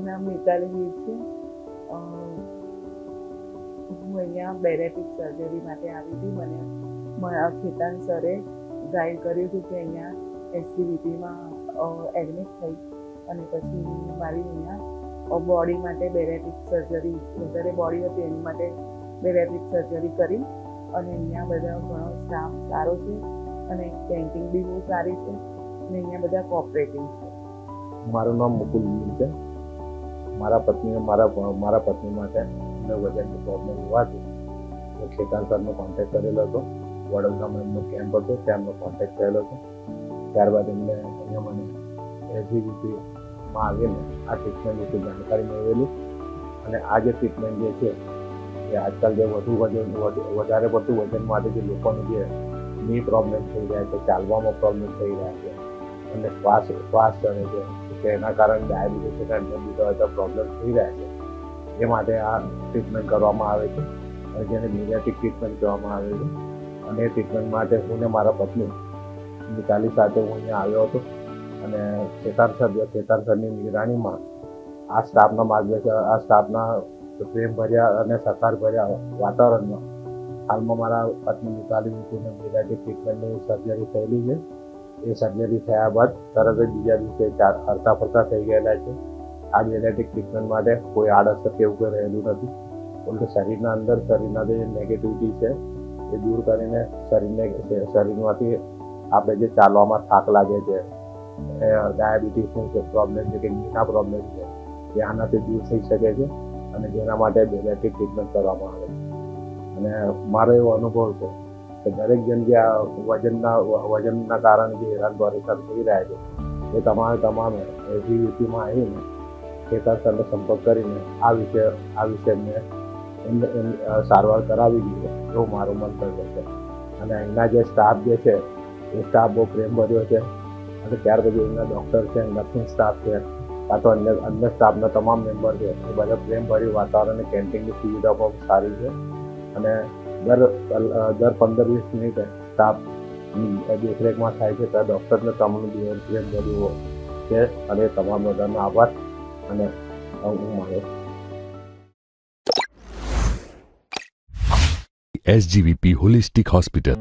નામ મિતાલી વીર છે. હું અહીંયા બેરેટિક સર્જરી માટે આવી હતી. મને મારા ખેતાન સરે ગાઈડ કર્યું હતું કે અહીંયા એસસીવીપીમાં એડમિટ થઈ અને પછી મારી અહીંયા બોડી માટે બેરેટિક સર્જરી, વધારે બોડી હતી એની માટે બેરેટિક સર્જરી કરી. અને અહીંયા બધા ઘણો સ્ટાફ સારો છે અને કેન્ટીન બી બહુ સારી છે અને અહીંયા બધા કોઓપરેટિવ છે. મારું નામ મુકુલ વીર છે. મારા પત્ની માટે એમને વજનની પ્રોબ્લેમ હોવાથી મેં ખેતાન સરનો કોન્ટેક્ટ કરેલો હતો. વડોદરામાં એમનો કેમ્પ હતો, ત્યાં એમનો કોન્ટેક્ટ થયેલો હતો. ત્યારબાદ એમને અહીંયા મને એસજીવીપીમાં આવીને આ ટ્રીટમેન્ટ વિશે જાણકારી મેળવેલી. અને આ જે ટ્રીટમેન્ટ જે છે એ આજકાલ જે વધારે પડતું વજન માટે જે લોકોને જે ની પ્રોબ્લેમ થઈ રહ્યા છે, ચાલવામાં પ્રોબ્લેમ થઈ રહ્યા છે અને શ્વાસ ચડે છે કે એના કારણે ડાયાબિટીસ અને અન્ય બીજા પ્રોબ્લેમ થઈ રહ્યા છે, એ માટે આ ટ્રીટમેન્ટ કરવામાં આવે છે અને જેને બેરેટિક ટ્રીટમેન્ટ કહેવામાં આવે છે. અને એ ટ્રીટમેન્ટ માટે હું ને મારા પત્ની મિતાલી સાથે હું અહીંયા આવ્યો હતો અને ખેતાન સરની નિગરાણીમાં આ સ્ટાફના પ્રેમભર્યા અને સહકારભર્યા વાતાવરણમાં હાલમાં મારા પત્ની મિતાલી વીરને બેરેટિક ટ્રીટમેન્ટની સર્જરી થયેલી છે. એ સર્જરી થયા બાદ તરત જ બીજા દિવસે હરતા ફરતા થઈ ગયેલા છે. આ બેરેટિક ટ્રીટમેન્ટ માટે કોઈ આડઅસર કે એવું કંઈ રહેલું નથી. ઉલટું શરીરના જે નેગેટિવિટી છે એ દૂર કરીને શરીરમાંથી આપણે જે ચાલવામાં થાક લાગે છે, ડાયાબિટીસનો જે પ્રોબ્લેમ છે કે નીના પ્રોબ્લેમ છે એ આનાથી દૂર થઈ શકે છે અને જેના માટે બેરેટિક ટ્રીટમેન્ટ કરવામાં આવે છે. અને મારો એવો અનુભવ છે કે દરેક જણ જે આ વજનના કારણે જે હેરાન પરેશાન થઈ રહ્યા છે એ તમામે એસજીવીપીમાં આવીને ખેતાન સરનો સંપર્ક કરીને આ વિશે એમને સારવાર કરાવી જોઈએ એવું મારું મંતવ્ય છે. અને અહીંના જે સ્ટાફ જે છે એ સ્ટાફ બહુ પ્રેમભર્યો છે. અને ત્યાર પછી એમના ડૉક્ટર છે, નર્સિંગ સ્ટાફ છે, કાં તો અન્ય સ્ટાફના તમામ મેમ્બર છે, એ બધા પ્રેમભર્યું વાતાવરણ અને કેન્ટીનની સુવિધા પણ સારી છે. અને દર 15-20 મિનિટે સ્ટાફ દેખરેખમાં થાય છે ત્યાં ડૉક્ટરને તમામનું જીવન પ્રેમભર્યું છે. અને તમામ બધાનો આભાર અને હું માનું. SGVP Holistic Hospital.